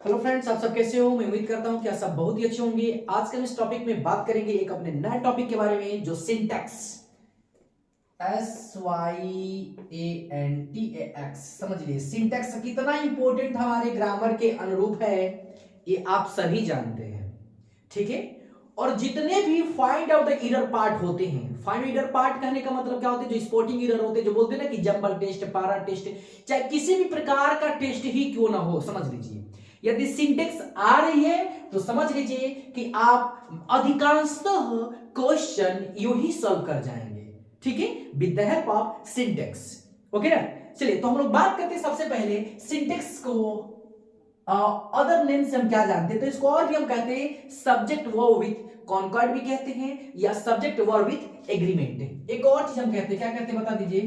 Hello friends, आप सब कैसे हो। मैं उम्मीद करता हूं कि आप सब बहुत ही अच्छे होंगे। आज के हम इस टॉपिक में बात करेंगे एक अपने नए टॉपिक के बारे में जो सिंटैक्स SYANTAX समझ लीजिए। सिंटैक्स कितना इंपॉर्टेंट हमारे ग्रामर के अनुरूप है ये आप सभी जानते हैं, ठीक है। और जितने भी find out the error part होते हैं, फाइंड एरर पार्ट कहने का मतलब क्या होता है, जो स्पॉटिंग एरर होते हैं, जो बोलते हैं ना कि जंबल टेस्ट, पारा टेस्ट, चाहे किसी भी प्रकार का टेस्ट ही क्यों ना हो, समझ लीजिए यदि सिंटेक्स आ रही है तो समझ लीजिए कि आप अधिकांशतः क्वेश्चन यू ही सॉल्व कर जाएंगे, ठीक है, with the help of syntax. Okay ना। चलिए तो हम लोग बात करते हैं सबसे पहले सिंटेक्स को अदर नेम से हम क्या जानते हैं, तो इसको और भी हम कहते हैं सब्जेक्ट वर्ब विथ कॉन्कॉर्ड भी कहते हैं या सब्जेक्ट वर्ब विथ एग्रीमेंट। एक और चीज हम कहते हैं, क्या कहते हैं बता दीजिए,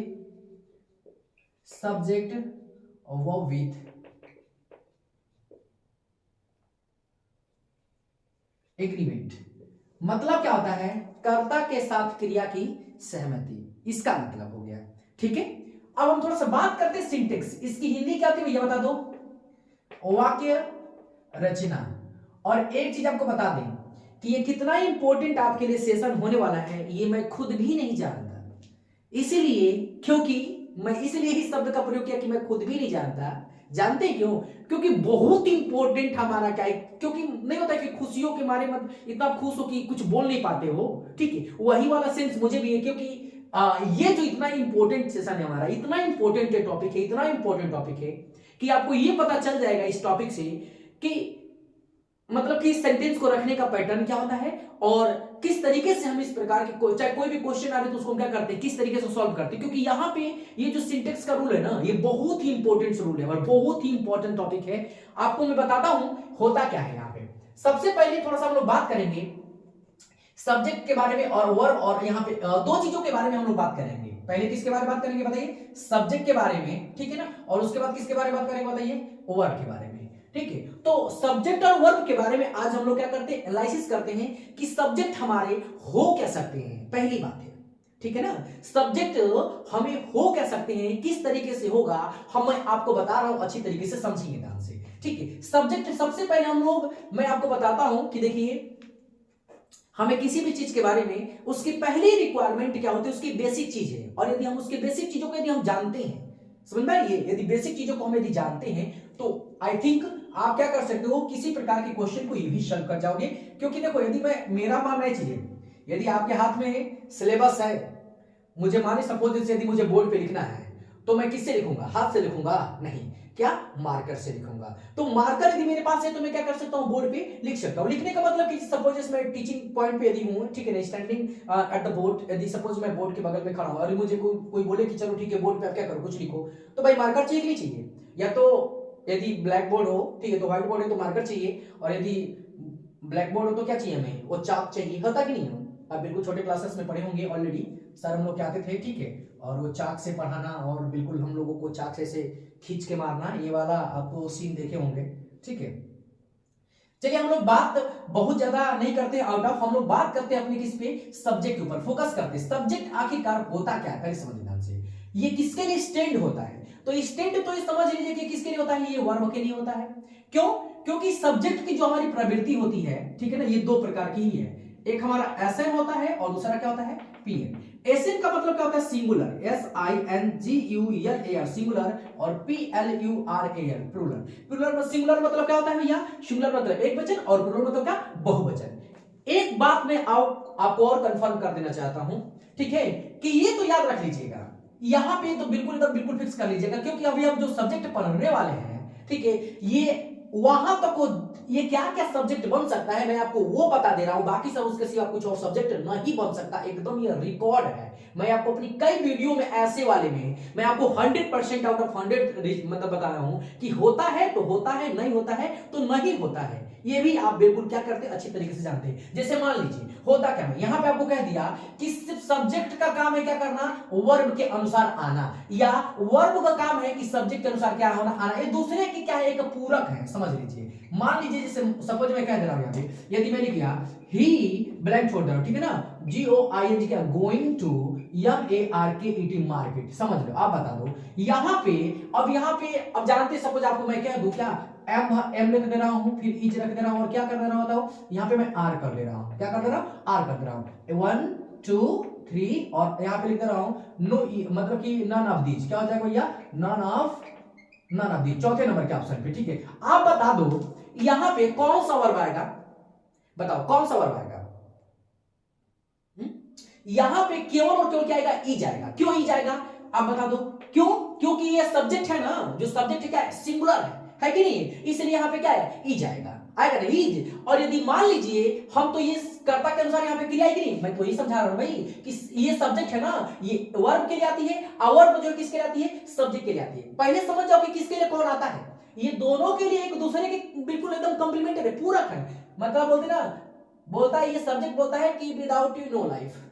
सब्जेक्ट वर्ब विथ एग्रीमेंट। मतलब क्या होता है, कर्ता के साथ क्रिया की सहमति, इसका मतलब हो गया, ठीक है। अब हम थोड़ा सा बात करते हैं सिंटेक्स, इसकी हिंदी क्या होती है भैया बता दो, वाक्य रचना। और एक चीज आपको बता दें कि ये कितना इंपॉर्टेंट आपके लिए सेशन होने वाला है ये मैं खुद भी नहीं जानता, इसीलिए क्योंकि मैं इसलिए इस शब्द का प्रयोग किया कि मैं खुद भी नहीं जानता। जानते हैं क्यों? क्योंकि बहुत इंपॉर्टेंट हमारा क्या है, क्योंकि नहीं होता कि खुशियों के मारे मत इतना खुश हो कि कुछ बोल नहीं पाते हो, ठीक है, वही वाला सेंस मुझे भी है। क्योंकि ये जो इतना इंपॉर्टेंट सेशन है हमारा, इतना इंपॉर्टेंट टॉपिक है, इतना इंपॉर्टेंट टॉपिक है कि आपको ये पता चल जाएगा इस टॉपिक से कि मतलब कि सेंटेंस को रखने का पैटर्न क्या होता है और किस तरीके से हम इस प्रकार के चाहे कोई भी क्वेश्चन आ रहे तो उसको क्या करते हैं, किस तरीके से सॉल्व करते हैं। क्योंकि यहाँ पे ये जो सिंटेक्स का रूल है ना, ये बहुत ही इंपॉर्टेंट रूल है और बहुत ही इंपॉर्टेंट टॉपिक है। आपको मैं बताता हूं होता क्या है यहाँ पे। सबसे पहले थोड़ा सा हम लोग बात करेंगे सब्जेक्ट के बारे में और वर्ब, और यहाँ पे दो चीजों के बारे में हम लोग बात करेंगे। पहले किसके बारे में बात करेंगे बताइए, सब्जेक्ट के बारे में, ठीक है ना, और उसके बाद किसके बारे में बात करेंगे बताइए, वर्ब के बारे में, ठीक है। तो सब्जेक्ट और वर्ब के बारे में आज हम लोग क्या करते हैं, एनालिसिस करते हैं कि सब्जेक्ट हमारे हो क्या सकते हैं, पहली बात है, ठीक है ना। सब्जेक्ट हमें हो क्या सकते हैं, किस तरीके से होगा, हम मैं आपको बता रहा हूं, अच्छी तरीके से समझिए ध्यान से, ठीक है। सब्जेक्ट सबसे पहले हम लोग, मैं आपको बताता हूं कि देखिए हमें किसी भी चीज के बारे में उसकी पहली रिक्वायरमेंट क्या होती है, उसकी बेसिक चीज है। और यदि हम उसकी बेसिक चीजों को यदि हम जानते हैं, समझ में आइए, यदि बेसिक चीजों को हम यदि जानते हैं तो आई थिंक आप क्या कर सकते हो, किसी प्रकार के क्वेश्चन को इजी सॉल्व कर जाओगे। क्योंकि देखो यदि मैं मेरा मानना है चीजें, यदि आपके हाथ में सिलेबस है, मुझे माने सपोज जैसे यदि मुझे बोर्ड पे लिखना है तो मैं किससे लिखूंगा, हाथ से लिखूंगा नहीं, क्या मार्कर से लिखूंगा। तो मार्कर यदि मेरे पास है तो मैं क्या कर सकता हूं, बोर्ड पे लिख सकता हूं। लिखने का मतलब कि सपोज मैं टीचिंग पॉइंट पे यदि हूं, ठीक है ना, स्टैंडिंग एट द बोर्ड, यदि सपोज मैं बोर्ड के बगल में खड़ा हूं और मुझे कोई बोले कि चलो ठीक है बोर्ड पे आप क्या करो, कुछ लिखो, तो भाई मार्कर चाहिए कि नहीं चाहिए, या तो यदि ब्लैक बोर्ड हो, ठीक है, तो व्हाइट बोर्ड है तो मार्कर चाहिए, और यदि ब्लैक बोर्ड हो तो क्या चाहिए हमें, वो चाक चाहिए, होता कि नहीं हो। आप बिल्कुल छोटे क्लासेस में पढ़े होंगे ऑलरेडी, सर हम लोग क्या आते थे, ठीक है, और वो चाक से पढ़ाना और बिल्कुल हम लोगों को चाक से खींच के मारना, ये वाला आपको सीन देखे होंगे, ठीक है। चलिए हम लोग बात बहुत ज्यादा नहीं करते आउट ऑफ, हम लोग बात करते हैं अपने किस पे, सब्जेक्ट के ऊपर फोकस करते हैं। सब्जेक्ट आखिरकार होता क्या है पहले समझ ध्यान से, ये किसके लिए स्टैंड होता है, तो स्टैंड तो ये समझ लीजिए कि किसके लिए होता है, ये वर्ब के लिए होता है। क्यों? क्योंकि सब्जेक्ट की जो हमारी प्रवृत्ति होती है, ठीक है ना, ये दो प्रकार की ही है, एक हमारा एसएन होता है और दूसरा क्या होता है, पीएन। एसएन का मतलब क्या होता है, सिंगुलर, SINGULAR सिंगुलर, और PLURAL प्लूरल। प्लूरल सिंगुलर मतलब क्या होता है भैया, सिंगुलर मतलब एक वचन और प्लूरल मतलब क्या, बहुवचन। एक बात मैं आपको और कंफर्म कर देना चाहता हूं, ठीक है, कि ये तो याद रख लीजिएगा, यहां पे तो बिल्कुल फिक्स कर लीजिएगा, क्योंकि अभी हम जो सब्जेक्ट पढ़ने वाले हैं, ठीक है, ये वहां तक को ये क्या क्या सब्जेक्ट बन सकता है मैं आपको वो बता दे रहा हूं, बाकी सब उसके सिवा कुछ और सब्जेक्ट नहीं बन सकता, एकदम ये रिकॉर्ड है। मैं आपको अपनी कई वीडियो में ऐसे वाले में मैं आपको 100% आउट ऑफ 100 मतलब बता रहा हूं कि होता है तो होता है, नहीं होता है तो नहीं होता है, ये भी आप बिल्कुल क्या करते हैं, अच्छी तरीके से जानते हैं। जैसे मान लीजिए होता क्या है, यहां पे आपको कह दिया कि सिर्फ सब्जेक्ट का काम है क्या करना, वर्ब के अनुसार आना, या वर्ब का काम है कि सब्जेक्ट के अनुसार क्या होना, आना, ये दूसरे की क्या है, एक पूरक है, समझ लीजिए। मान लीजिए जैसे सपोज मैं कह दे रहा हूं यहां पे, यदि मैं लिख लिया ही ब्लैंक छोड़ दे रहा हूं, ठीक है ना, GOING क्या, गोइंग टू MARKET मार्केट, समझ लो। आप बता दो यहाँ पे, अब जानते सपोज आपको मैं कह दूं क्या, एम लिख दे रहा हूं, फिर इज रख दे रहा हूं, और क्या कर दे रहा हूं बताओ, यहाँ पे मैं आर कर दे रहा हूं, क्या कर दे रहा हूं, आर कर दे रहा हूं, 1 2 3, और यहाँ पे लिख दे रहा हूं नो, मतलब कि नन ऑफ दीज, क्या हो जाएगा भैया, नन ऑफ दीज, चौथे नंबर के ऑप्शन पे। ठीक है, आप बता दो यहाँ पे कौन सा वर्ब आएगा, बताओ कौन सा वर्ब आएगा। यहां पे केवल और केवल क्या आएगा, ई जाएगा। क्यों ई जाएगा, आप बता दो क्यों, क्योंकि ये सब्जेक्ट है ना, जो सब्जेक्ट है क्या है, सिंगुलर है कि नहीं, इसलिए यहां पे क्या है, ई जाएगा, आएगा ना ईज। और यदि मान लीजिए हम तो ये कर्ता के अनुसार यहाँ पे क्रिया है कि नहीं, मैं तो यही समझा रहा हूं भाई कि ये सब्जेक्ट है ना, ये वर्ब के लिए आती है, और वर्ब जो किसके लिए आती है, सब्जेक्ट के लिए आती है। पहले समझ जाओ कि किसके लिए कौन आता है, ये दोनों के लिए एक दूसरे के बिल्कुल एकदम कॉम्प्लीमेंटरी है, पूरक है। मतलब बोलते ना, बोलता है ये सब्जेक्ट बोलता है कि without you know life,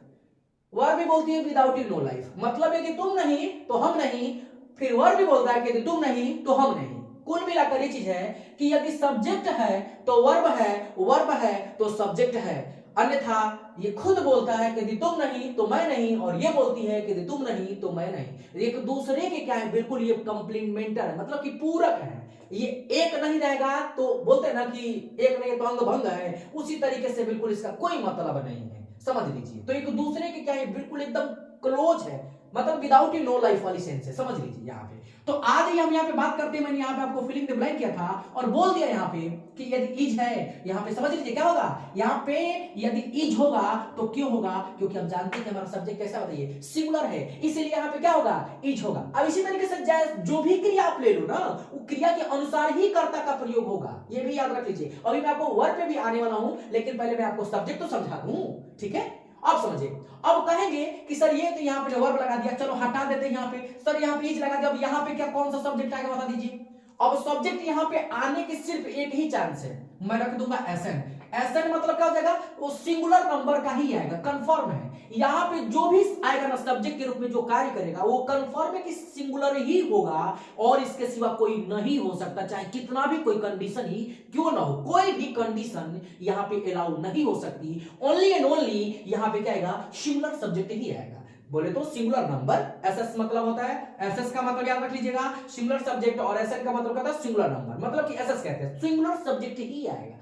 verb भी बोलती है विदाउट यू नो लाइफ, मतलब है कि तुम नहीं तो हम नहीं, फिर वर्ब भी बोलता है कि यदि तुम नहीं तो हम नहीं। कुल मिलाकर ये चीज है कि यदि सब्जेक्ट है तो वर्ब है, वर्ब है तो सब्जेक्ट है, अन्यथा ये खुद बोलता है कि यदि तुम नहीं तो मैं नहीं, और ये बोलती है कि यदि तुम नहीं तो मैं नहीं। एक दूसरे के क्या है, बिल्कुल ये कंप्लीमेंटर है, मतलब कि पूरक है। ये एक नहीं रहेगा तो बोलते हैं ना कि एक नहीं तो अंग भंग है, उसी तरीके से बिल्कुल इसका कोई मतलब नहीं है, समझ लीजिए। तो एक दूसरे के क्या है, बिल्कुल एकदम क्लोज है, मतलब विदाउट यू नो लाइफ वाली सेंस है, समझ लीजिए यहाँ पे। तो आज ही हम यहाँ पे बात करते हैं, मैंने यहाँ पे आपको फिलिंग द ब्लैंक किया था और बोल दिया यहाँ पे कि यदि इज है, यहाँ पे समझ लीजिए क्या होगा, यहाँ पे यदि इज होगा तो क्यों होगा, क्योंकि हम जानते हैं कि हमारा सब्जेक्ट कैसा बताइए, सिंगुलर है, इसीलिए यहाँ पे क्या होगा, इज होगा। अब इसी तरीके से जो भी क्रिया आप ले लो ना, वो क्रिया के अनुसार ही कर्ता का प्रयोग होगा, ये भी याद रख लीजिए। अभी मैं आपको वर्ब पे भी आने वाला हूं, लेकिन पहले मैं आपको सब्जेक्ट तो समझा दूं, ठीक है। आप समझिए, अब कहेंगे कि सर ये तो यहाँ पे वर्ब लगा दिया, चलो हटा देते हैं यहाँ पे, सर यहाँ पे इज लगा दिया, अब यहाँ पे क्या कौन सा सब्जेक्ट आएगा बता दीजिए। अब सब्जेक्ट यहाँ पे आने की सिर्फ एक ही चांस है, मैं रख दूंगा एसएन। एसएन मतलब क्या हो जाएगा, वो सिंगुलर नंबर का ही आएगा, कंफर्म है। यहाँ पे जो भी आएगा ना सब्जेक्ट के रूप में जो कार्य करेगा वो कंफर्म है कि सिंगुलर ही होगा, और इसके सिवा कोई नहीं हो सकता, चाहे कितना भी कोई कंडीशन ही क्यों ना हो, कोई भी कंडीशन यहाँ पे अलाउ नहीं हो सकती। ओनली एंड ओनली यहाँ पे क्या आएगा, सिंगुलर सब्जेक्ट ही आएगा। बोले तो सिंगुलर नंबर, एसएस मतलब होता है, एसएस का मतलब याद रख लीजिएगा सिंगुलर सब्जेक्ट, और एसएन का मतलब होता है सिंगुलर नंबर, मतलब कि एसएस कहते हैं सिंगुलर सब्जेक्ट ही आएगा।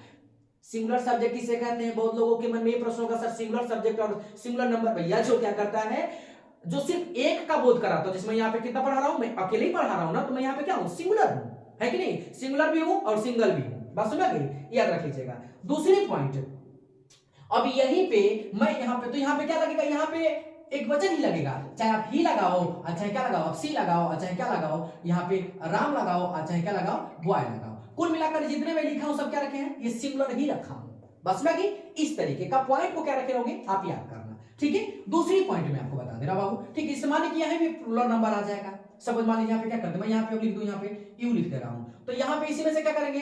सिंगुलर सब्जेक्ट किसे कहते हैं, बहुत लोगों के मन में ये प्रश्न होगा सर सिंगुलर सब्जेक्ट और सिंगुलर नंबर, भैया जो क्या करता है, जो सिर्फ एक का बोध कराता है, जिसमें यहाँ पे कितना पढ़ा रहा हूं, मैं अकेले ही पढ़ा रहा हूं ना, तो मैं यहाँ पे क्या हूं, सिंगुलर हूं, है कि नहीं, सिंगुलर भी हूं और सिंगल भी हूं, बात समझ गई, याद रख लीजिएगा। दूसरी पॉइंट, अब यहीं पे मैं यहाँ पे, तो यहाँ पे क्या लगेगा, यहाँ पे एक वचन ही लगेगा, चाहे आप ही लगाओ, चाहे क्या लगाओ, आप सी लगाओ, चाहे क्या लगाओ, यहाँ पे राम लगाओ, चाहे क्या लगाओ, बॉय लगाओ। कुल मिलाकर जितने मैं लिखा हूं सब क्या रखे हैं, ये सिंगुलर ही रखा हूं, बस मैं कि इस तरीके का पॉइंट को क्या रखे होंगे आप याद करना, ठीक है। दूसरी पॉइंट में आपको बता दे रहा बाबू, ठीक है, इस माने कि यहाँ भी प्लूरल नंबर आ जाएगा। सब मान लीजिए यहाँ पे क्या करते, मैं यहाँ पे लिख दूं, यहाँ पे यू लिख दे रहा हूं, तो यहाँ पे इसी में से क्या करेंगे,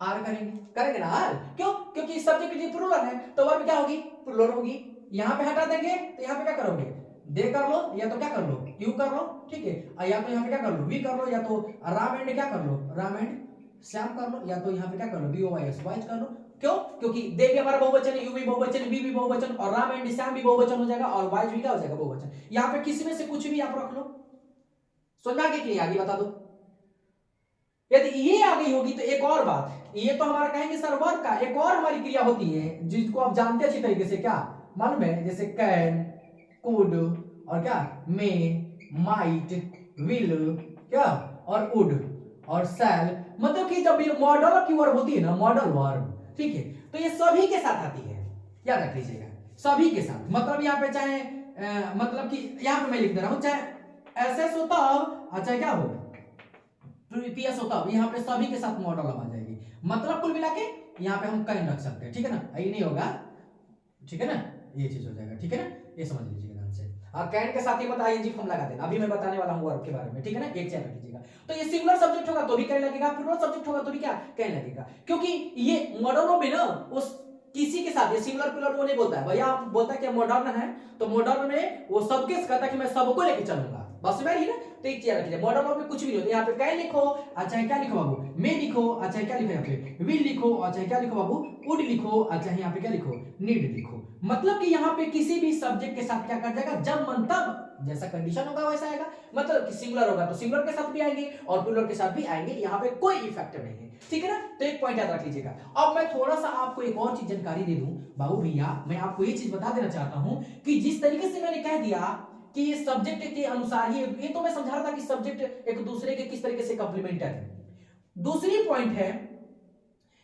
आर करेंगे ना आर, क्यों, क्योंकि सब्जेक्ट प्लूरल है तो वर्ब क्या होगी, प्लूरल होगी। यहाँ पे हटा देंगे तो यहाँ पे क्या करोगे, दे कर लो, या तो क्या कर लो, यू कर लो, ठीक है, या तो यहाँ पे क्या कर लो, वी कर लो, या तो राम एंड क्या कर लो, राम एंड श्याम कर लो, या तो यहाँ पे क्या कर लो, VOYS वाइज कर लो। क्यों, क्योंकि दे भी हमारा बहुवचन है, यू भी बहुवचन, वी भी बहुवचन, और राम एंड श्याम भी बहुवचन हो जाएगा, और वाइज भी क्या हो जाएगा, बहुवचन। यहाँ पे किसी में से कुछ भी आप रख लो, समझ आगे के लिए आगे बता दो। यदि ये आ गई होगी तो एक और बात, ये तो हमारा कहेंगे सर वर्ब का एक और हमारी क्रिया होती है जिसको आप जानते अच्छी तरीके से, क्या मालूम है, जैसे कैन, कुड, और क्या मे, माइट, विल, क्या और वुड और शैल, मतलब कि जब ये मॉडल की वर्ब होती है ना, मॉडल वर्ब, ठीक है, तो ये सभी के साथ आती है, याद रख लीजिएगा, सभी के साथ। मतलब यहाँ पे चाहे मतलब कि यहाँ पे मैं लिख दे रहा हूं, चाहे एसएस होता हो, चाहे क्या हो, पीएस होता हो, यहाँ पे सभी के साथ मॉडल आ जाएगी। मतलब कुल मिला के यहाँ पे हम कैन रख सकते हैं, ठीक है ना, ये नहीं होगा, ठीक है ना, ये चीज हो जाएगा, ठीक है ना, ये समझ लीजिएगा ध्यान से। कैन के साथ ये बता आईएनजी फॉर्म लगा देना, अभी मैं बताने वाला हूं वर्ब के बारे में, ठीक है ना, एक चैन रख लीजिएगा। तो ये सिंगुलर सब्जेक्ट होगा तो भी कैन लगेगा, प्लूरल सब्जेक्ट होगा तो भी क्या कैन लगेगा, क्योंकि ये मॉडर्न में ना उस किसी के साथ ये सिंगुलर प्लूरल वो नहीं बोलता है, भैया आप बोलता है कि मॉडर्न है तो मॉडर्न में वो सबके कहता है कि मैं सबको लेके चलूंगा, बस में ही ना। तो एक चीज रखिए, मॉडर्न वर्ब में कुछ भी नहीं होता, यहाँ पे कैन लिखो अच्छा क्या लिखो बाबू, मे लिखो अच्छा क्या लिखो, यहाँ पे विल लिखो अच्छा क्या लिखो बाबू, वुड लिखो अच्छा यहाँ पे क्या लिखो, नीड लिखो। मतलब कि यहाँ पे किसी भी सब्जेक्ट के साथ क्या कर जाएगा, जब मन तब, जैसा कंडीशन होगा वैसा आएगा। मतलब कि सिंगुलर होगा तो सिंगुलर के साथ भी आएंगे और प्लूरल के साथ भी आएंगे, यहाँ पे कोई इफेक्ट नहीं है, ठीक है ना। तो एक पॉइंट याद रख लीजिएगा। अब मैं थोड़ा सा आपको एक और चीज जानकारी दे दूं बाबू भैया, मैं आपको ये चीज बता देना चाहता हूं कि जिस तरीके से मैंने कह दिया कि ये सब्जेक्ट के अनुसार ही, ये तो मैं समझा रहा था कि सब्जेक्ट एक दूसरे के किस तरीके से कंप्लीमेंटर है। दूसरी पॉइंट है,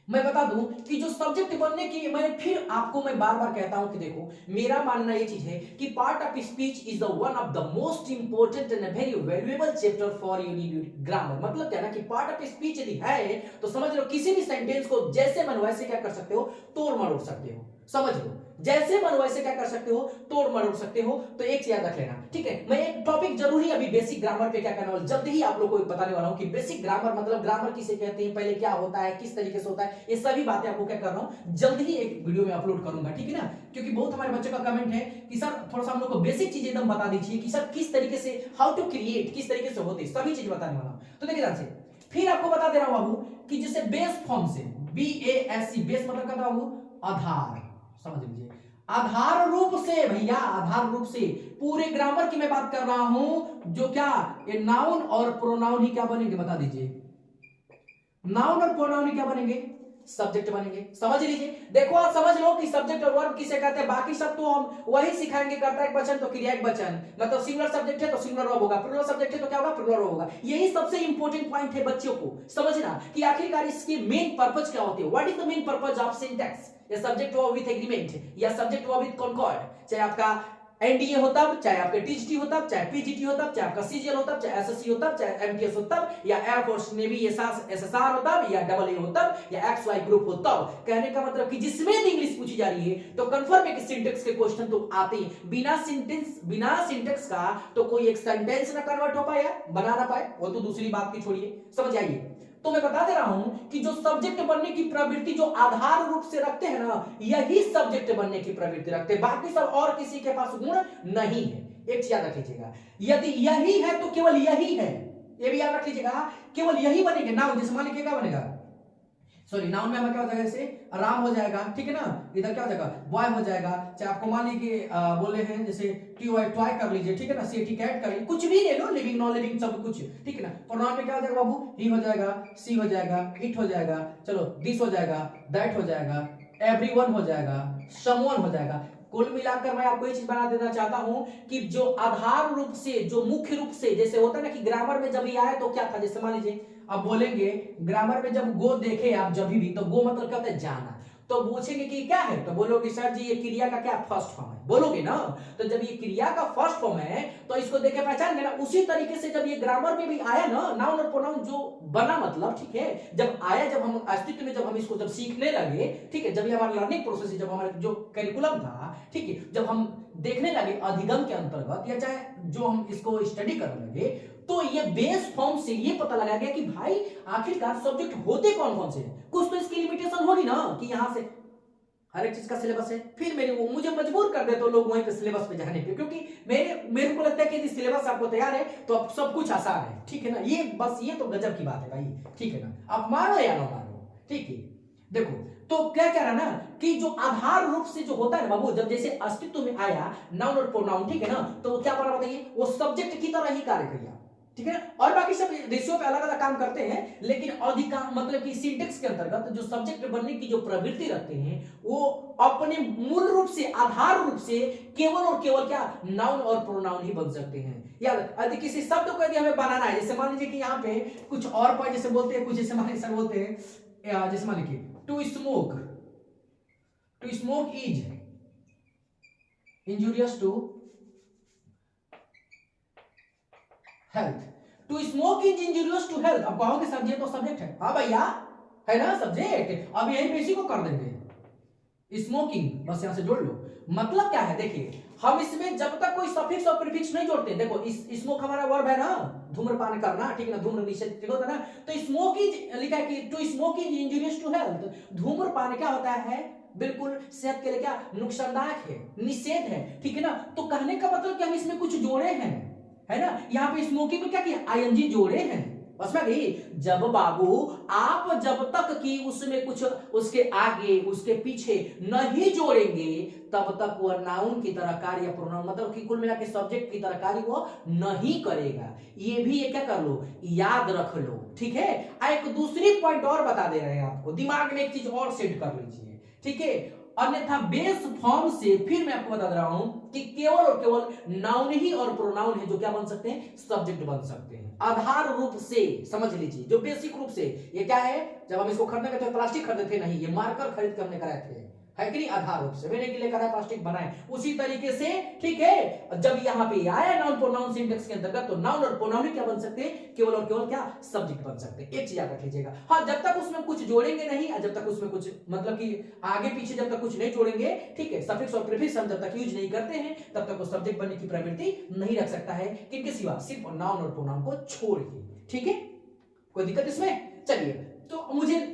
मैं बता दूं कि जो सब्जेक्ट बनने की, मैं फिर आपको मैं बार बार कहता हूं कि देखो मेरा मानना ये चीज है कि part of speech is the one of the most important and very valuable chapter for unit grammar. मतलब क्या ना कि पार्ट ऑफ स्पीच यदि है तो समझ लो किसी भी सेंटेंस को जैसे मन वैसे क्या कर सकते हो, तोड़ मरोड़ सकते हो। समझ लो जैसे मन वैसे क्या कर सकते हो, तोड़ मरोड़ सकते हो। तो एक चीज याद रख लेना, ठीक है। मैं एक टॉपिक जरूरी अभी बेसिक ग्रामर पे क्या करने वाला, जल्दी ही आप लोग को बताने वाला हूं कि बेसिक ग्रामर मतलब ग्रामर किसे कहते हैं, पहले क्या होता है, किस तरीके से होता है, ये सभी बातें आपको क्या कर रहा हूं जल्दी ही एक वीडियो में अपलोड करूंगा, ठीक है ना। क्योंकि बहुत हमारे बच्चों का कमेंट है कि सर थोड़ा सा हम लोग को बेसिक चीजें एकदम बता दीजिए कि सर किस तरीके से, हाउ टू क्रिएट, किस तरीके से होते, सभी चीज बताने वाला हूं। तो देखिए ध्यान से, फिर आपको बता दे रहा हूं बाबू कि जैसे बेस फॉर्म से, BASC, बेस मतलब क्या था बाबू, आधार, समझ लीजिए। आधार रूप से भैया, आधार रूप से पूरे ग्रामर की मैं बात कर रहा हूं, जो क्या ये नाउन और प्रोनाउन ही क्या बनेंगे बता दीजिए, नाउन और प्रोनाउन ही क्या बनेंगे, सब्जेक्ट बनेंगे। समझ लीजिए, देखो आप समझ लो कि सब्जेक्ट और वर्ब किसे कहते हैं, बाकी सब तो हम वही सिखाएंगे, कर्ता एक वचन तो क्रिया एक वचन, मतलब सिंगुलर सब्जेक्ट है तो सिंगुलर वर्ब होगा, प्लूरल सब्जेक्ट है तो क्या होगा, प्लूरल वर्ब होगा। यही सबसे इंपॉर्टेंट पॉइंट है बच्चों को समझना कि आखिरकार इसकी मेन पर्पस क्या होती है, what is the main purpose of syntax, या सब्जेक्ट वर्ब विद एग्रीमेंट, या सब्जेक्ट वर्ब विद कॉन्कॉर्ड, चाहे आपका एनडीए हो तब, चाहे आपके टीजीटी हो तब, चाहे पीजीटी हो तब, चाहे आपका सीजीएल हो तब, चाहे एसएससी हो तब, चाहे एमटीएस हो तब, या एयरफोर्स नेवी एसएसआर हो तब, या डबल ए हो तब, या एक्सवाई ग्रुप हो तब। कहने का मतलब कि जिसमें इंग्लिश पूछी जा रही है तो कंफर्म है कि सिंटेक्स के क्वेश्चन तो आते हैं। बिना सिंटेक्स का तो कोई एक सेंटेंस ना कन्वर्ट हो पाए, बना ना पाए, वो तो दूसरी बात की छोड़िए, समझ आइए। तो मैं बता दे रहा हूं कि जो सब्जेक्ट बनने की प्रवृत्ति जो आधार रूप से रखते हैं ना, यही सब्जेक्ट बनने की प्रवृत्ति रखते हैं, बाकी सब और किसी के पास गुण नहीं है। एक चीज याद रख लीजिएगा, यदि यही है तो केवल यही है, ये भी याद रख लीजिएगा, केवल यही बनेगा। नाउन जैसे मान लीजिए क्या बनेगा, सॉरी नाउन में हमें क्या हो जाएगा, जैसे राम हो जाएगा, ठीक है ना, इधर क्या हो जाएगा, बॉय हो जाएगा। चाहे आपको मान लीजिए बोले हैं जैसे टॉय कर लीजिए, ठीक है ना, सी कैट कर लीजिए, कुछ भी ले लो, लिविंग नॉन लिविंग सब कुछ, ठीक है ना। प्रोनाउन में क्या हो जाएगा बाबू, ही हो जाएगा, सी हो जाएगा, इट हो जाएगा, चलो दिस हो जाएगा, दैट हो जाएगा, एवरीवन हो जाएगा, समवन हो जाएगा। कुल मिलाकर मैं आपको ये चीज बना देना चाहता हूं कि जो आधार रूप से, जो मुख्य रूप से, जैसे होता है ना कि ग्रामर में जब ये आए तो क्या था, जैसे मान लीजिए अब बोलेंगे ग्रामर में जब गो देखे आप जब भी, तो गो मतलब क्या होता है, जाना। तो पूछेंगे कि क्या है, तो बोलोगे सर जी ये क्रिया का क्या फर्स्ट फॉर्म है, बोलोगे ना। तो जब ये क्रिया का फर्स्ट फॉर्म है तो इसको देखे पहचान लेना। उसी तरीके से जब ये ग्रामर में भी आया ना, नाउन और प्रोनाउन जो बना, मतलब ठीक है, जब आया, जब हम अस्तित्व में, जब हम इसको जब सीखने लगे, ठीक है, जब ये हमारा लर्निंग प्रोसेस है, जब हमारा जो करिकुलम था, ठीक है, जब हम देखने लगे अधिगम के अंतर्गत, या चाहे जो हम इसको स्टडी करने लगे, तो ये बेस फॉर्म से ये पता लगा गया कि भाई आखिरकार सब्जेक्ट होते कौन कौन से हैं। कुछ तो इसकी लिमिटेशन होगी ना कि यहां से हर एक चीज का सिलेबस है, फिर मुझे मजबूर कर दे तो लोग वहीं पे सिलेबस पे जाने पे, क्योंकि मेरे को लगता है कि यदि सिलेबस आपको तैयार है तो अब सब कुछ आसान है, ठीक है ना। ये बस ये तो गजब की बात है भाई, ठीक है ना, आप मानो या ना मानो, ठीक है। देखो तो क्या कह रहा ना कि जो आधार रूप से जो होता है ना बाबू, जब जैसे अस्तित्व में आया नाउन और प्रोनाउन, ठीक है ना, तो क्या बना बताइए, वो सब्जेक्ट की तरह ही कार्य किया, ठीक है। और बाकी सब रेशियो पे अलग अलग काम करते हैं, लेकिन अधिकांश मतलब कि सिंटेक्स के अंतर्गत जो सब्जेक्ट बनने की जो प्रवृत्ति रखते हैं वो अपने मूल रूप से, आधार रूप से केवल और केवल क्या, नाउन और प्रोनाउन ही बन सकते हैं। याद, यदि किसी शब्द को यदि हमें बनाना है, जैसे मान लीजिए कि यहाँ पे कुछ और पॉइंट जैसे बोलते हैं, कुछ जैसे मान लीजिए सर बोलते हैं, जैसे मान लीजिए to smoke is injurious to health, to smoke is injurious to health. अब कहोगे सर ये तो सब्जेक्ट है, हाँ भैया है ना सब्जेक्ट, अब यही पे इसी को कर देंगे स्मोकिंग, बस यहां से जोड़ लो। मतलब क्या है, देखिए हम इसमें जब तक कोई सफिक्स और प्रीफिक्स नहीं जोड़ते, देखो स्मोक हमारा वर्ब है ना, धूम्रपान करना, ठीक है ना, धूम्र निषेध, ठीक होता है ना, तो स्मोक इज लिखा है कि to smoke is injurious to health. धूम्रपान क्या होता है, बिल्कुल सेहत के लिए क्या नुकसानदायक है, निषेध है, ठीक है ना। तो कहने का मतलब कि हम इसमें कुछ जोड़े हैं, है ना। यहाँ पे स्मोकिंग में क्या किया, आईएनजी जोड़े हैं, बस में गई। जब बाबू आप जब तक कि उसमें कुछ उसके आगे उसके पीछे नहीं जोड़ेंगे तब तक वह नाउन की तरह कार्य, प्रोनाउन मतलब कि कुल मिला के सब्जेक्ट की तरह कार्य वो नहीं करेगा। ये भी ये क्या कर लो, याद रख लो, ठीक है। एक दूसरी पॉइंट और बता दे रहे हैं आपको, दिमाग में एक चीज और सेट कर लीजिए, ठीक है। अन्यथा बेस फॉर्म से फिर मैं आपको बता दे रहा हूं कि केवल और केवल नाउन ही और प्रोनाउन है जो क्या बन सकते हैं, सब्जेक्ट बन सकते हैं। आधार रूप से समझ लीजिए, जो बेसिक रूप से ये क्या है, जब हम इसको खरीदने गए थे प्लास्टिक खरीदे थे नहीं, ये मार्कर खरीद कर हमने कराए थे, है कि नहीं। आधार रूप से मैंने के लिए करा प्लास्टिक बनाए, उसी तरीके से ठीक है। जब यहाँ पे आया नाउन प्रोनाउन सिंटेक्स के अंतर्गत, तो नाउन और प्रोनाउन क्या बन सकते हैं, केवल और केवल क्या, सब्जेक्ट बन सकते हैं। एक चीज याद रख लीजिएगा, हाँ जब तक उसमें कुछ जोड़ेंगे नहीं, जब तक उसमें कुछ मतलब कि आगे पीछे जब तक कुछ नहीं जोड़ेंगे, ठीक है, सफिक्स और प्रीफिक्स हम जब तक यूज नहीं करते हैं तब तक वो सब्जेक्ट बनने की प्रवृत्ति नहीं रख सकता है, किनके सिवा, सिर्फ नाउन और प्रोनाउन को छोड़ के, ठीक है। कोई दिक्कत इसमें, चलिए। तो मुझे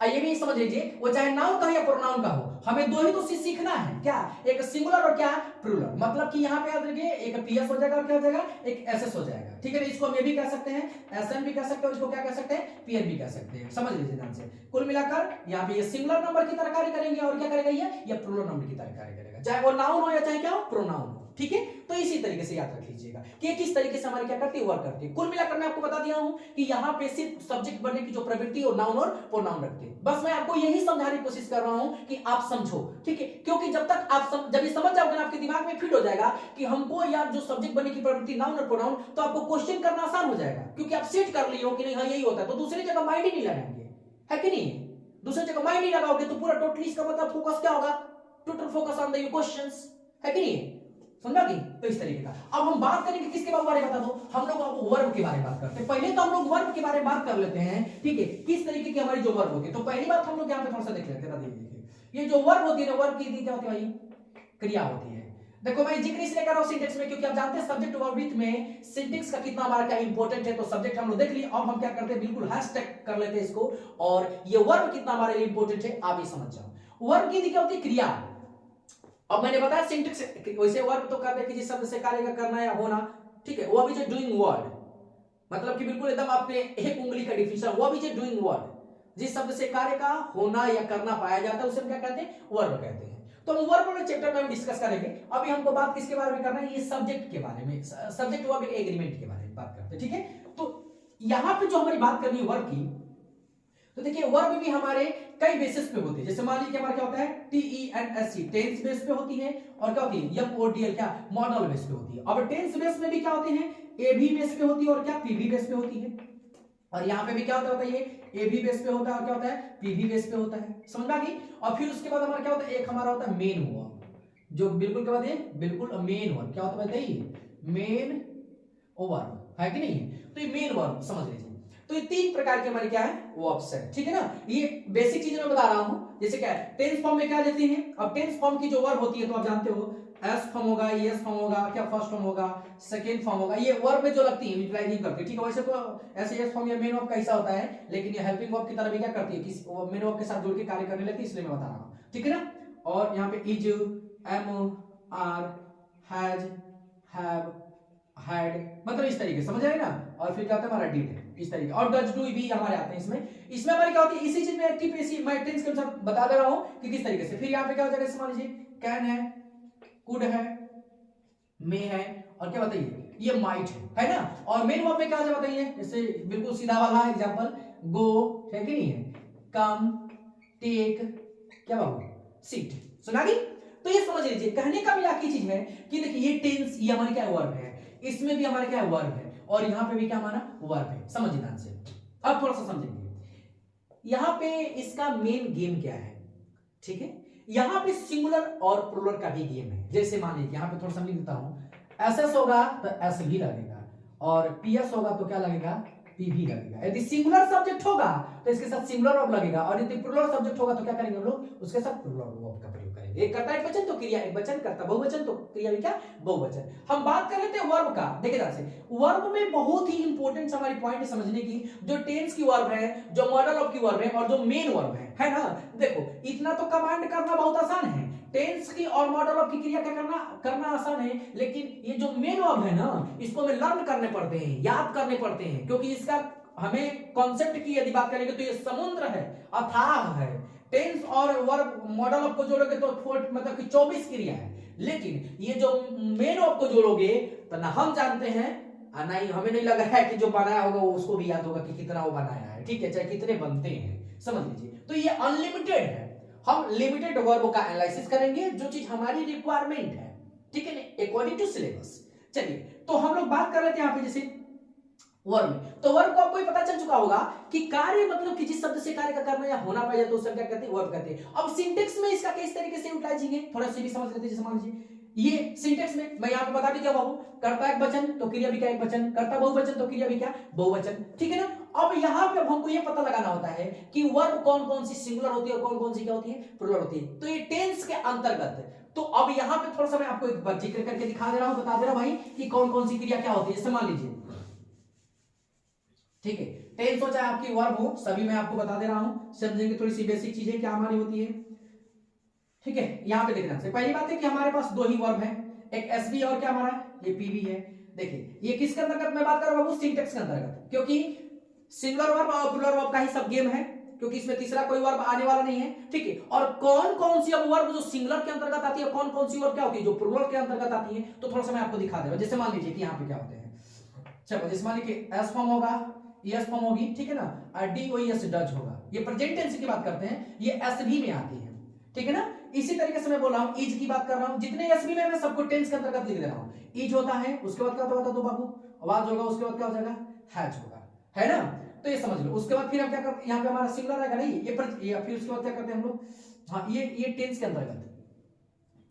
ये भी समझ लीजिए, वो चाहे नाउन का हो या प्रोनाउन का हो, हमें दो ही तो चीज सीखना है, क्या, एक सिंगुलर और क्या, प्लूरल। मतलब कि यहाँ पे याद रखिए, एक पीएस हो जाएगा और क्या हो जाएगा, एक एसएस हो जाएगा, ठीक है। इसको हम ये भी कह सकते हैं, एसएन भी कह सकते हैं, इसको क्या कह सकते हैं, पीएन भी कह सकते हैं। समझ लीजिए ध्यान से। कुल मिलाकर यहाँ पे ये सिंगुलर नंबर की तरह कार्य करेंगे और क्या करेगा ये प्लूरल नंबर की तरह कार्य करेगा, चाहे वो नाउन हो या चाहे क्या हो, प्रोनाउन हो, ठीक है। तो इसी तरीके से याद रख लीजिएगा कि किस तरीके से हमारी क्या करती है, वर्क करती है। कुल मिलाकर मैं आपको बता दिया हूं कि यहाँ पे सिर्फ सब्जेक्ट बनने की जो प्रवृत्ति है नाउन और प्रोनाउन रखती है। बस मैं आपको यही समझाने की कोशिश कर रहा हूं कि आप समझो, ठीक है। क्योंकि जब तक आप जब ये समझ जाओगे ना, आपके दिमाग में फिट हो जाएगा कि हमको यार जो सब्जेक्ट बनने की प्रवृत्ति नाउन और प्रोनाउन, तो आपको क्वेश्चन करना आसान हो जाएगा, क्योंकि आप सेट कर लिए हो कि नहीं हाँ यही होता है, तो दूसरी जगह माइंड ही नहीं लगाएंगे, है कि नहीं। दूसरी जगह माइंड नहीं लगाओगे तो पूरा टोटली इसका मतलब फोकस क्या होगा, total focus on the questions, है कि नहीं, समझा कि। तो इस तरीके का अब हम बात करेंगे किसके बारे में बता दो, हम लोग आपको वर्ब के बारे में बात करते हैं। पहले तो हम लोग वर्ब के बारे में बात कर लेते हैं, ठीक है, किस तरीके की हमारी जो वर्ब होती है। तो पहली बात हम लोग यहाँ पे थोड़ा सा देख लेते हैं, देखिए ये जो वर्ब होती है ना, वर्ब की क्या होती है भाई, क्रिया होती है। देखो मैं जिक्र इसलिए कर रहा हूं सिंटेक्स में, क्योंकि आप जानते हैं सब्जेक्ट वर्ब विथ में सिंटेक्स का कितना हमारा क्या इंपॉर्टेंट है। तो सब्जेक्ट हम लोग देख लिए, अब हम क्या करते हैं, बिल्कुल हैशटैग कर लेते हैं इसको, और ये वर्ब कितना हमारे लिए इंपॉर्टेंट है आप ही समझ जाओ। वर्ब की क्या होती है, क्रिया। अब मैंने बताया सिंटेक्स वैसे वर्ब तो करते कि जिस शब्द से कार्य का करना या होना, ठीक है, वो अभी जो डूइंग वर्ड, मतलब कि बिल्कुल एकदम आपने एक उंगली का डिफिनेशन, वो अभी जो डूइंग वर्ड, जिस शब्द से कार्य का होना या करना पाया जाता है उसे हम क्या कहते हैं, वर्ब कहते हैं। तो हम वर्ब वाले चैप्टर में हम डिस्कस करेंगे। अभी हमको बात किसके बारे में करना है, ये सब्जेक्ट के बारे में, सब्जेक्ट वर्ब एग्रीमेंट के बारे में बात करते हैं, ठीक है। तो यहां पे जो हमारी बात करनी है वर्ब की, तो देखिए वर्ब भी हमारे कई बेसिस पे होती है। जैसे मान लीजिए हमारा क्या होता है, टेंस टेंस बेस पे होती है, और क्या होती है, एमओडीएल क्या, मॉडल बेस पे होती है। अब टेंस बेस में भी क्या होते हैं, एबी बेस पे होती है और क्या, पीवी बेस पे होती है। और यहाँ पे भी क्या होता है, ये एबी बेस पे होता है और क्या होता है, पीवी बेस पे होता है, समझ में आ गई। और फिर उसके बाद हमारा क्या होता है, एक हमारा होता है मेन वर्ब, जो बिल्कुल क्या बताइए, बिल्कुल मेन वर्ब क्या होता है बताइए, मेन वर्ब, है कि नहीं। तो ये मेन वर्ब समझ लीजिए। तो ये तीन प्रकार के हमारे क्या है, वर्ब्स है, ठीक है ना। ये बेसिक चीज मैं बता रहा हूं, जैसे क्या है, टेंस फॉर्म में क्या देते हैं। अब टेंस फॉर्म की जो वर्ब होती है तो आप जानते हो, एस फॉर्म होगा, एस फॉर्म होगा, क्या फर्स्ट फॉर्म होगा, सेकंड फॉर्म होगा, ये वर्ब में जो लगती है यूटिलाइजिंग करती है, ठीक है। वैसे तो ऐसे एस फॉर्म या मेन वर्ब का हिस्सा होता है, लेकिन ये हेल्पिंग वर्ब की तरह भी क्या करती है, किस मेन वर्ब के साथ जुड़ के कार्य करने लगती है, इसलिए मैं बता रहा हूं, ठीक है ना। और यहाँ पे is, am, are, has, have, had, मतलब इस तरीके समझ आए ना। और फिर क्या होता है हमारा डिड, इस तरीके। और डज, डू भी हमारे आते हैं इसमें हमारी क्या होती है, इसी चीज में एक्टिव इसी मैं टेंस के अनुसार बता दे रहा हूं कि किस तरीके से। फिर यहाँ पे क्या हो जाएगा, मान लीजिए कैन है, कुड है, मे है, और क्या बताइए, ये माइट है ना। और मेन वर्ब में क्या हो जाएगा बताइए, जैसे बिल्कुल सीधा वाला एग्जांपल, गो है कि नहीं है, कम, टेक, क्या बाबू, सीट, सुना गई। तो ये समझ लीजिए, कहने का मिला की चीज है कि देखिए ये टेंस, ये हमारी क्या वर्ब है, इसमें भी हमारा क्या है, वर्ब है, और यहाँ पे भी क्या हमारा वर्ब है, समझिए ध्यान से। अब थोड़ा सा समझेंगे यहाँ पे इसका मेन गेम क्या है, ठीक है। यहाँ पे सिंगुलर और प्लूरल का भी गेम है। जैसे मान लीजिए यहाँ पे थोड़ा सा लिख देता हूं, एसएस होगा तो एस भी लगेगा, और पीएस होगा तो क्या लगेगा, पी भी लगेगा। यदि सिंगुलर सब्जेक्ट होगा तो इसके साथ सिंगुलर वर्ब लगेगा, और यदि प्लूरल सब्जेक्ट होगा तो क्या करेंगे हम लोग, उसके साथ प्लूरल वर्ब का प्रयोग करेंगे। एक करता एक वचन तो क्रिया एक वचन, करता बहुवचन तो क्रिया भी क्या, बहुवचन। हम बात कर लेते हैं वर्ब का। देखिए ध्यान से, वर्ब में बहुत ही इंपॉर्टेंट हमारी पॉइंट है समझने की, जो टेंस की वर्ब है, जो मॉडल ऑफ की वर्ब है, और जो मेन वर्ब है ना। देखो इतना तो कमांड करना बहुत आसान है, टेंस की और मॉडल ऑफ की क्रिया क्या करना आसान है, लेकिन ये जो मेन वर्ब है ना, इसको हमें लर्न करने पड़ते हैं, याद करने पड़ते हैं, क्योंकि इसका हमें कॉन्सेप्ट की यदि बात करेंगे तो ये समुद्र है, अथाह है। टेंस और वर्ब मॉडल ऑफ को जोड़ोगे तो मतलब कि 24 क्रिया है, लेकिन ये जो मेन वर्ब को जोड़ोगे तो ना हम जानते हैं नहीं, हमें नहीं लग रहा है कि जो बनाया होगा वो उसको भी याद होगा कि कितना वो बनाया है, ठीक है, चाहे कितने बनते हैं, समझ लीजिए। तो ये अनलिमिटेड है, हम लिमिटेड वर्ब का एनालिसिस करेंगे जो चीज हमारी रिक्वायरमेंट है, ठीक है ना, अकॉर्डिंग टू सिलेबस। चलिए, तो हम लोग बात कर रहे थे यहाँ पे जैसे वर्ब में, तो वर्ब को आपको ये पता चल चुका होगा कि कार्य मतलब कि जिस शब्द से कार्य का करना या होना पाया तो उसका क्या कहते हैं, वर्ब कहते हैं। अब सिंटेक्स में इसका किस तरीके से यूटिलाइज करेंगे, थोड़ा सा भी समझ लेते हैं। जैसे मान लीजिए ये सिंटेक्स में मैं यहाँ पे बता भी दिया बाबू, कर्ता एक वचन तो क्रिया भी क्या एक वचन, कर्ता बहुवचन तो क्रिया भी क्या बहुवचन, ठीक है ना। अब यहाँ पे हमको ये पता लगाना होता है कि वर्ब कौन कौन सी सिंगुलर होती है और कौन कौन सी क्या होती है, प्लुरल होती है। तो ये टेंस के अंतर्गत, तो अब यहाँ पे थोड़ा सा मैं आपको एक बार जिक्र करके दिखा दे रहा हूँ, बता दे रहा हूँ भाई कि कौन कौन सी क्रिया क्या होती है। जैसे मान लीजिए, ठीक है, टेंस हो चाहे आपकी वर्ब हो, सभी मैं आपको बता दे रहा हूं, समझेंगे थोड़ी सी बेसिक चीजें क्या हमारी होती है, ठीक है। यहां पे देखना, पहली बात है कि हमारे पास दो ही वर्ब है, एक एसबी और क्या हमारा ये पीबी है। देखिए ये किसके अंतर्गत मैं बात कर रहा हूं बाबू, सिंटेक्स के अंतर्गत, क्योंकि सिंगुलर वर्ब और प्लुरल वर्ब का ही सब गेम है, क्योंकि इसमें तीसरा कोई वर्ब आने वाला नहीं है, ठीक है। और कौन कौन सी अब वर्ब जो सिंगुलर के अंतर्गत आती है, कौन कौन सी वर्ब क्या होती है जो प्लुरल के अंतर्गत आती है, तो थोड़ा सा मैं आपको दिखा दे रहा हूं। जैसे मान लीजिए कि यहाँ पे क्या होते हैं, चलो जैसे मान लीजिए एस फॉर्म होगा, एस फॉर्म होगी, ठीक है ना, और डी ओ एस डच होगा, ये प्रेजेंट टेंस की बात करते हैं, ये एसवी में आती है, ठीक है ना। इसी तरीके से मैं बोल रहा हूं इज की बात कर रहा हूं, जितने एसवी में मैं सबको टेंस के अंतर्गत लिख दे रहा हूं। इज होता है, उसके बाद क्या होता है तो बाबू आवाज होगा, उसके बाद क्या हो जाएगा हैज होगा, है ना। तो ये समझ लो, उसके बाद फिर हम क्या करते हैं, यहाँ पे हमारा सिंगुलर आएगा नहीं, ये फिर उसके बाद क्या करते हैं हम लोग, हाँ ये टेंस के अंतर्गत।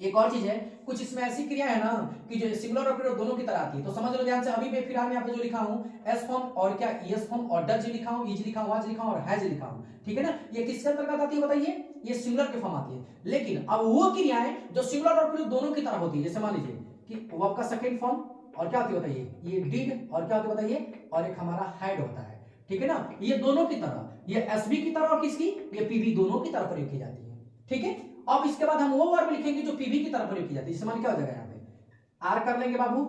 एक और चीज है, कुछ इसमें ऐसी क्रिया है ना कि जो सिंगुलर और प्लुरल दोनों की तरह आती है, तो समझ लो ध्यान से। अभी मैं फिलहाल में यहाँ पे जो लिखा हूँ एस फॉर्म और क्या एस फॉर्म और डच लिखा हूँ, इज लिखा हूँ, आज लिखा हूँ और हैज लिखा हूँ, ठीक है ना। ये किसके अंतर्गत आती है बताइए, ये सिंगुलर के फॉर्म आती है। लेकिन अब वो क्रियाएं जो सिंगुलर और प्लुरल दोनों की तरह होती है, जैसे मान लीजिए कि वर्ब का सेकंड फॉर्म और क्या होती है बताइए, ये डिड और क्या होती है बताइए, और एक हमारा हैड होता है, ठीक है ना। ये दोनों की तरह, ये एसबी की तरह और किसकी, ये पीबी दोनों की तरह प्रयोग की जाती है, ठीक है। अब इसके बाद हम वो वर्ब लिखेंगे जो पीबी की तरह प्रयोग की जाती है। जैसे क्या हो जाएगा यहाँ पे आर कर लेंगे बाबू,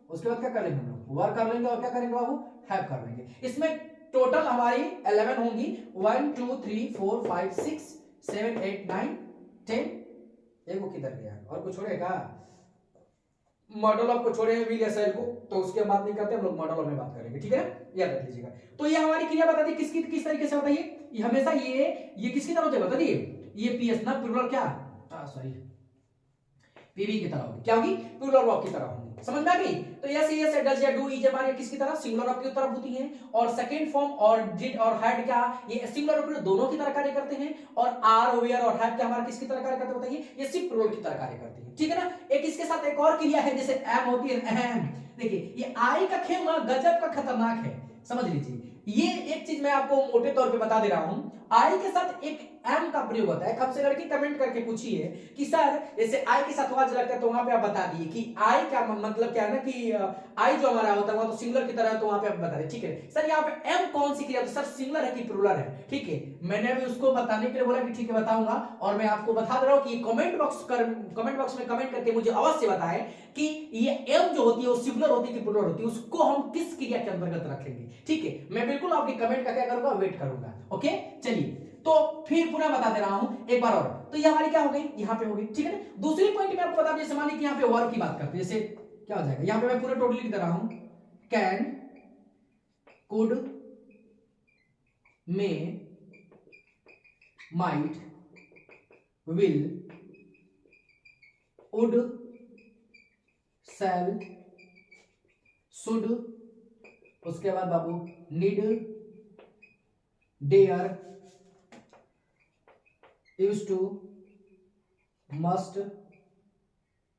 उसके बाद क्या कर लेंगे हम लोग वर्ब कर लेंगे, और क्या करेंगे बाबू हैव कर लेंगे। इसमें टोटल हमारी 11 होंगी, 1 2 3 4 5 6 7 8 9 10। एक वो किधर गया, और कुछ छोड़ेगा, मॉडल ऑफ को छोड़े विल या सेल को, तो उसके बात नहीं करते हम लोग, मॉडल ऑफ में बात करेंगे, ठीक है ना, याद रख लीजिएगा। तो ये हमारी क्रिया बता दी किसकी किस तरीके से बताइए, ये हमेशा ये किसकी तरह होता है बता दिए, ये पीएस ना प्लुरल क्या, सॉरी पीबी की तरह होगी, क्या होगी प्लुरल वर्ब की तरह होगी, समझ में आ गई। तो यस यस डज या डू इज हमारे किसकी तरह, सिंगुलर वर्ब की तरफ होती हैं, और सेकंड फॉर्म और डिड और हैड क्या, ये सिंगुलर वर्ब दोनों की तरह कार्य करते हैं, और आर वेयर और हैव क्या हमारा किसकी तरह कार्य करते हैं बताइए, ये सिर्फ प्लुरल की तरह कार्य करते हैं, ठीक है ना। एक इसके साथ एक और क्रिया है जैसे एम होती है, अहम। देखिए ये आई का खेल गजब का खतरनाक है, समझ लीजिए। ये एक चीज मैं आपको मोटे तौर पे बता दे रहा हूं, आई के साथ एक एम का प्रयोग होता है। कब से लड़की कमेंट करके पूछिए कि सर जैसे आई के साथ आवाज लगता है, तो वहां पे आप बता दिए कि आई का मतलब क्या है ना कि आई जो हमारा होता है वहां तो सिंगुलर की तरह है, तो वहां पे आप बता दें, ठीक है सर। यहाँ पे एम कौन सी क्रिया, तो सर सिंगुलर है कि प्लुरल है, ठीक है। मैंने अभी उसको बताने के लिए बोला कि ठीक है बताऊंगा, और मैं आपको बता दे रहा हूं कि कमेंट बॉक्स में कमेंट करके मुझे अवश्य बताएं कि ये एम जो होती है वो सिंगुलर होती है कि प्लुरल होती है, उसको हम किस क्रिया के अंतर्गत रखेंगे, ठीक है। मैं बिल्कुल आपकी कमेंट का क्या करूंगा, वेट करूंगा, ओके। चलिए तो फिर पुनः बता दे रहा हूं एक बार और, तो ये हमारी क्या हो गई, यहाँ पे हो गई, ठीक है ना। दूसरी पॉइंट में आपको बता दें, जैसे मान लीजिए यहाँ पे वर्ब की बात करते हैं, जैसे क्या हो जाएगा, यहाँ पे मैं पूरा टोटल लिख दे रहा हूं, can could may might will would shall should, उसके बाद बाबू need dare used to must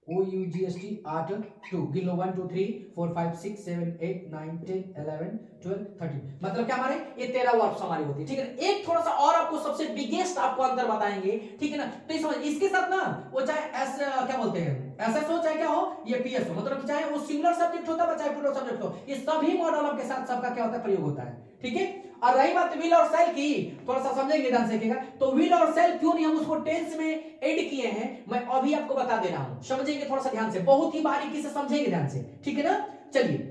OUGST ought to, गिन लो 1 2 3 4 5 6 7 8 9 10 11 12 13, मतलब क्या हमारे ये 13 वर्ब्स हमारी होती है, ठीक है ना। एक थोड़ा सा और आपको सबसे बिगेस्ट आपको अंतर बताएंगे, ठीक है ना। तो समझ इसके साथ ना वो चाहे एस क्या बोलते हैं एसएस हो चाहे क्या हो, ये पीएस हो, मतलब चाहे वो सिंगुलर सब्जेक्ट होता है चाहे प्लुरल सब्जेक्ट हो, ये सभी मॉडल के साथ सबका क्या होता है प्रयोग होता है, ठीक है। और रही बात विल और सेल की, थोड़ा सा समझेंगे, ध्यान से देखिएगा। तो विल और सेल क्यों नहीं हम उसको टेंस में ऐड किए हैं, मैं अभी आपको बता दे रहा हूं, समझेंगे थोड़ा सा ध्यान से, बहुत ही बारीकी से समझेंगे ध्यान से, ठीक है ना। चलिए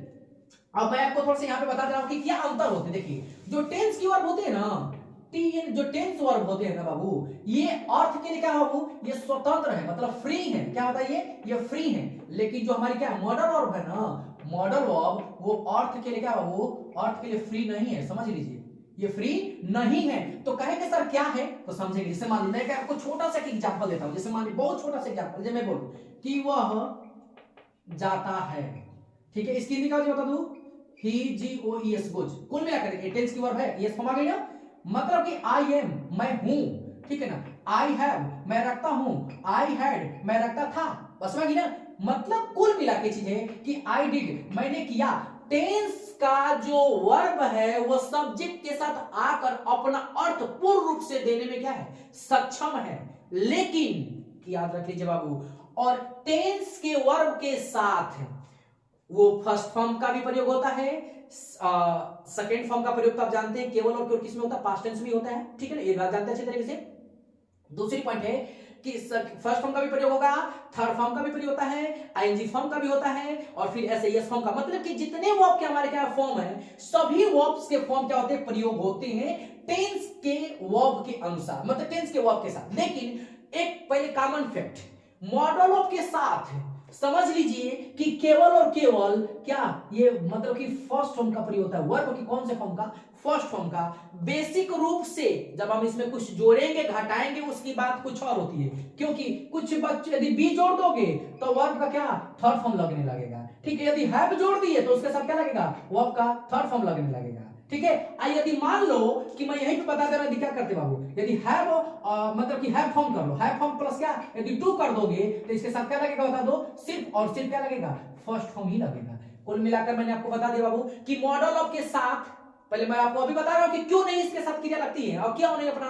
अब मैं आपको थोड़ा सा यहाँ पे बता दे रहा हूं कि क्या अंतर होते हैं। देखिए जो टेंस की वर्ब होते हैं ना, टीएन जो टेंस वर्ब होते हैं ना बाबू, ये अर्थ के लिए क्या है बाबू, ये स्वतंत्र है, मतलब फ्री है। क्या होता है ये फ्री है। लेकिन जो हमारी क्या मॉडल वर्ब है ना, मॉडल वर्ब वो अर्थ के लिए क्या बाबू, अर्थ के लिए फ्री नहीं है, समझ लीजिए ये फ्री नहीं है। तो कहेंगे सर क्या है, तो समझेंगे। जैसे मान लीजिए आपको छोटा सा एग्जांपल देता हूं, जैसे मान लीजिए बहुत छोटा सा एग्जांपल, जैसे मैं बोलूं कि वह जाता है, ठीक है, इसकी हिंदी का बता दूं, ही जी ओ ई एस गोज, कुल मिलाकर टेंस की वर्ब है, यस फॉर्म आ गई ना, मतलब कि आई एम मैं हूं, ठीक है ना, आई हैव मैं रखता हूं, आई हैड मैं रखता था, बस में ना, मतलब कुल मिला के चीज है कि आई डिड मैंने किया। टेंस का जो वर्ब है वो सब्जेक्ट के साथ आकर अपना अर्थ पूर्ण रूप से देने में क्या है, सक्षम है। लेकिन याद रख लीजिए बाबू, और टेंस के वर्ब के साथ वो फर्स्ट फॉर्म का भी प्रयोग होता है, सेकेंड फॉर्म का प्रयोग तो आप जानते हैं केवल और केवल किसमें होता है, पास्ट टेंस में होता है, ठीक है ना, ये बात जानते हैं अच्छी तरीके से। दूसरी पॉइंट है कि फर्स्ट फॉर्म का भी प्रयोग होगा, थर्ड फॉर्म का भी प्रयोग होता है, आईएनजी फॉर्म का भी होता है, और फिर एसएस फॉर्म का, मतलब कि जितने वर्ब के हमारे क्या फॉर्म है, सभी वर्ब्स के फॉर्म क्या होते हैं, प्रयोग होते हैं टेंस के वर्ब के अनुसार, मतलब टेंस के वर्ब के साथ। लेकिन एक पहले कॉमन फैक्ट, मॉडल वर्ब के साथ समझ लीजिए कि केवल और केवल क्या, ये मतलब कि फर्स्ट फॉर्म का प्रयोग होता है वर्ब की, कौन से फॉर्म का, फर्स्ट फॉर्म का। बेसिक रूप से जब हम इसमें कुछ जोड़ेंगे घटाएंगे उसकी बात कुछ और होती है, क्योंकि कुछ बच्चे यदि बी जोड़ दोगे तो वर्ब का क्या थर्ड फॉर्म लगने लगेगा, ठीक है। यदि हैव जोड़ दिए तो उसके साथ क्या लगेगा, वर्ब का थर्ड फॉर्म लगने लगेगा, ठीक है। यदि मान लो कि मैं यहीं पे बता दे रहा हूं, क्या करते बाबू, यदि हैव मतलब कि हैव फॉर्म कर लो, हैव फॉर्म प्लस क्या, यदि टू कर दोगे तो इसके साथ क्या लगेगा बता दो, सिर्फ और सिर्फ क्या लगेगा, फर्स्ट फॉर्म ही लगेगा। कुल मिलाकर मैंने आपको बता दिया बाबू कि मॉडल ऑफ के साथ, पहले मैं आपको अभी बता रहा हूं कि क्यों नहीं इसके साथ क्रिया लगती है और क्या होने अपना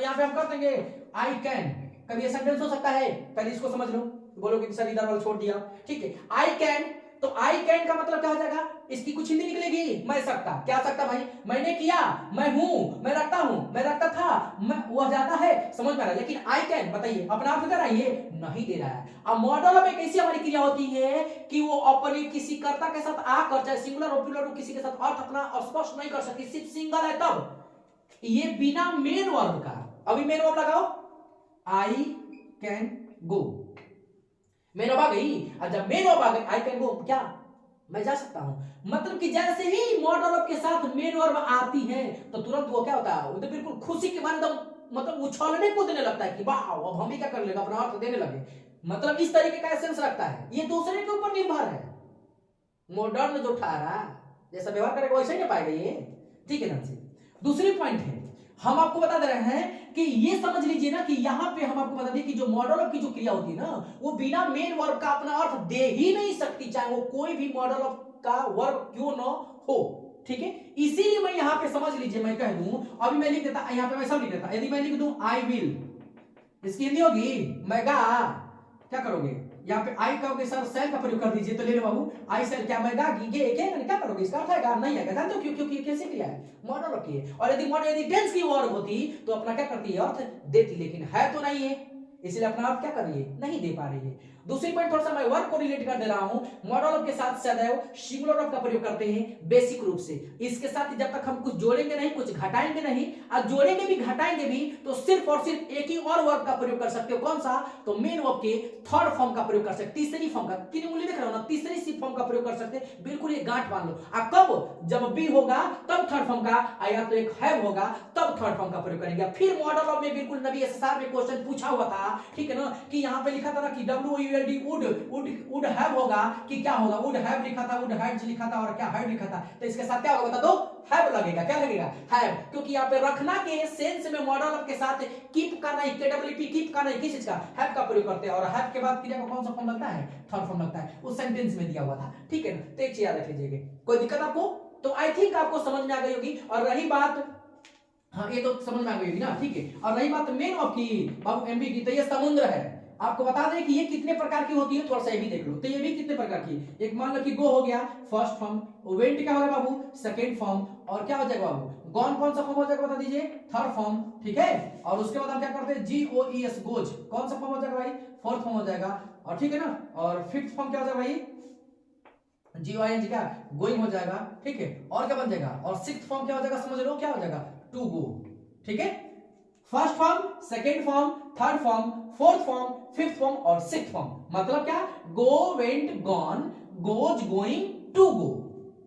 यहां पे हम कर देंगे आई कैन, कभी ये सेंटेंस हो सकता है, पहले इसको समझ लो, बोलोगे कि सर इधर वाला छोड़ दिया, ठीक है। आई कैन, तो आई कैन का मतलब क्या हो जाएगा, इसकी कुछ हिंदी निकलेगी, मैं सकता, क्या सकता भाई, मैंने किया, मैं हूं, मैं रखता हूं, मैं रखता था, मैं वह जाता है, समझ में आ रहा है। लेकिन आई कैन बताइए अपना आप कर रहा है, ये नहीं दे रहा है। अब मॉडल में कैसी हमारी क्रिया होती है कि वो अपने किसी कर्ता के साथ आकर, चाहे सिंगुलर और प्लूरल हो, किसी के साथ अर्थ अपना स्पष्ट नहीं कर सकती, सिर्फ सिंगल है तब, ये बिना मेन वर्ब का। अभी मेन वर्ब लगाओ, I can go, main verb आ गई, और जब मेन वर्ब आ गई आई कैन गो, क्या मैं जा सकता हूं, मतलब कि जैसे ही मॉडल वर्ब के साथ मेन वर्ब आती है तो तुरंत वो क्या होता है, वो तो बिल्कुल खुशी के मारे एकदम मतलब उछलने कूदने लगता है कि वाह अब हम भी क्या कर लेगा, अपना अर्थ देने लगे, मतलब इस तरीके का एसेंस रखता है। ये दूसरे के ऊपर निर्भर है, मॉडर्न जो ठहरा जैसा व्यवहार करेगा वैसे नहीं पाएगा ये, ठीक है ना। दूसरी पॉइंट है, हम आपको बता दे रहे हैं कि ये समझ लीजिए ना कि यहां पे हम आपको बता दें कि जो मॉडल ऑफ की जो क्रिया होती है ना, वो बिना मेन वर्ब का अपना अर्थ दे ही नहीं सकती, चाहे वो कोई भी मॉडल ऑफ का वर्ब क्यों ना हो, ठीक है। इसीलिए मैं यहां पे समझ लीजिए, मैं कह दूं, अभी मैं लिख देता, यहां पे मैं सब लिख देता, यदि मैं लिख दूं आई विल, इसकी हिंदी होगी मैगा, क्या करोगे, यहाँ पे आई कहोगे सर सेल का प्रयोग कर दीजिए, तो ले लो बाबू आई सेल, क्या मैं गागी ये क्या करोगे, इसका अर्थ आएगा नहीं आएगा, जानते हो क्यों, क्योंकि कैसे क्रिया है, मॉडल रखी है। और यदि टेंस की वर्ब होती तो अपना क्या करती है, अर्थ देती, लेकिन है तो नहीं है, इसलिए अपना अर्थ क्या कर रही है, नहीं दे पा रही है। दूसरी पॉइंट थोड़ा सा मैं वर्ब को रिलेट कर दे रहा हूं, मॉडल ऑफ के साथ सदैव सिंगुलर ऑफ का प्रयोग करते हैं बेसिक रूप से। इसके साथ जब तक हम कुछ जोड़ेंगे नहीं, कुछ घटाएंगे नहीं, और जोड़ेंगे भी घटाएंगे भी तो सिर्फ और सिर्फ एक ही और वर्ब का प्रयोग कर सकते हो, कौन सा, तो मेन वर्ब के थर्ड फॉर्म का प्रयोग कर सकते, तीसरी फॉर्म का, तीन उंगली देख रहे हो ना, तीसरी सी फॉर्म का प्रयोग कर सकते, बिल्कुल ये गांठ बांध लो। और कब, जब बी होगा तब थर्ड फॉर्म का, या तो एक हैव होगा तब थर्ड फॉर्म का प्रयोग करेंगे। फिर मॉडल ऑफ में बिल्कुल नबी एसएसआर में क्वेश्चन पूछा हुआ था, ठीक है ना, कि यहां पे लिखा था ना कि WULD वुड हैव होगा कि क्या होगा, वुड हैव लिखा था, वुड हैड लिखा था, और क्या हैड लिखा था, तो इसके साथ क्या होगा बता दो, हैव लगेगा, क्या लगेगा, हैव, क्योंकि यहाँ पे रखना के सेंस में मॉडल ऑफ के साथ कीप का नहीं, KWP कीप का नहीं, किस चीज का, हैव का प्रयोग करते हैं, और हैव के बाद क्रिया का कौन सा फॉर्म लगता है, थर्ड फॉर्म लगता है, उस सेंटेंस में दिया हुआ था, ठीक है ना। तो एक चीज याद रख लीजिएगा, कोई दिक्कत आपको, तो आई थिंक आपको समझ में आ गई होगी। और रही बात, हाँ ये तो समझ में आ गई होगी ना, ठीक है। और रही बात मेन ऑफ की बाबू एमबी की, तो ये समुद्र है, आपको बता दें कि ये कितने प्रकार की होती है, थोड़ा सा ये भी देख लो, तो ये भी कितने प्रकार की, एक मान लो कि गो हो गया फर्स्ट फॉर्म, वेंट क्या होगा बाबू सेकंड फॉर्म, और क्या हो जाएगा बाबू गॉन कौन सा फॉर्म हो जाएगा बता दीजिए, थर्ड फॉर्म, ठीक है। और उसके बाद हम क्या करते हैं, GOES गोज, कौन सा फॉर्म हो जाएगा भाई, फोर्थ फॉर्म हो जाएगा। और ठीक है ना, और फिफ्थ फॉर्म क्या हो जाएगा भाई, GOING क्या, गोइंग हो जाएगा, ठीक है। और क्या बन जाएगा, और सिक्स्थ फॉर्म क्या हो जाएगा, समझ लो क्या हो जाएगा, टू गो, ठीक है। First form, second form, third form, fourth form, fifth form और सिक्स्थ फॉर्म, मतलब क्या, go, went, gone, goes, going, to go,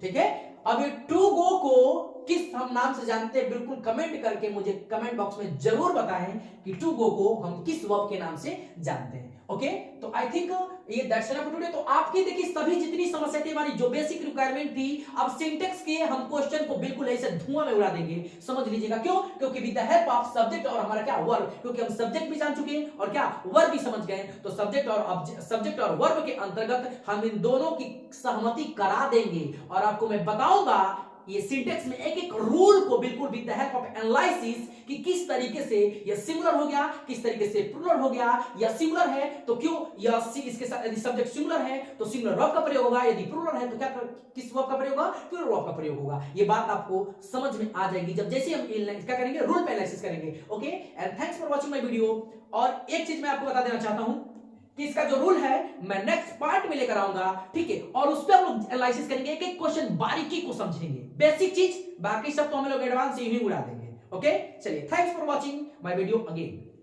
ठीक है। अब ये टू गो को किस हम नाम से जानते हैं, बिल्कुल कमेंट करके मुझे कमेंट बॉक्स में जरूर बताएं कि टू गो को हम किस वर्ब के नाम से जानते हैं। ओके, तो आई थिंक ये दैट्स इनफ टुडे। तो आपकी देखिए सभी जितनी समस्या थी हमारी, जो बेसिक रिक्वायरमेंट थी, अब सिंटेक्स के हम क्वेश्चन को बिल्कुल ऐसे धुआं में उड़ा देंगे, समझ लीजिएगा। क्यों, क्योंकि with the help of subject और हमारा क्या, वर्ब, क्योंकि हम सब्जेक्ट भी जान चुके हैं और क्या, वर्ब भी समझ गए, तो सब्जेक्ट और वर्ब के अंतर्गत हम इन दोनों की सहमति करा देंगे। और आपको मैं बताऊंगा ये सिंटेक्स में एक एक रूल को बिल्कुल with the help of analysis कि किस तरीके से ये सिमिलर हो गया, किस तरीके से प्लूरल हो गया, या सिमिलर है तो क्यों, या इसके साथ यदि सब्जेक्ट सिमिलर है तो सिमिलर वर्ब का प्रयोग होगा, यदि प्लूरल है तो क्या किस वर्ब का प्रयोग होगा, प्लूरल वर्ब का प्रयोग होगा। ये बात आपको समझ में आ जाएगी जब जैसे हम क्या करेंगे, रूल पे एनालिसिस करेंगे। Okay, and thanks for watching my video. और एक चीज मैं आपको बता देना चाहता हूं कि इसका जो रूल है मैं नेक्स्ट पार्ट में लेकर आऊंगा, ठीक है, और उस पर हम लोग एनालिसिस करेंगे, एक एक क्वेश्चन बारीकी को समझेंगे, बेसिक चीज, बाकी सब तो हम लोग एडवांस ही उड़ा देंगे। ओके, चलिए, thanks for watching my video again.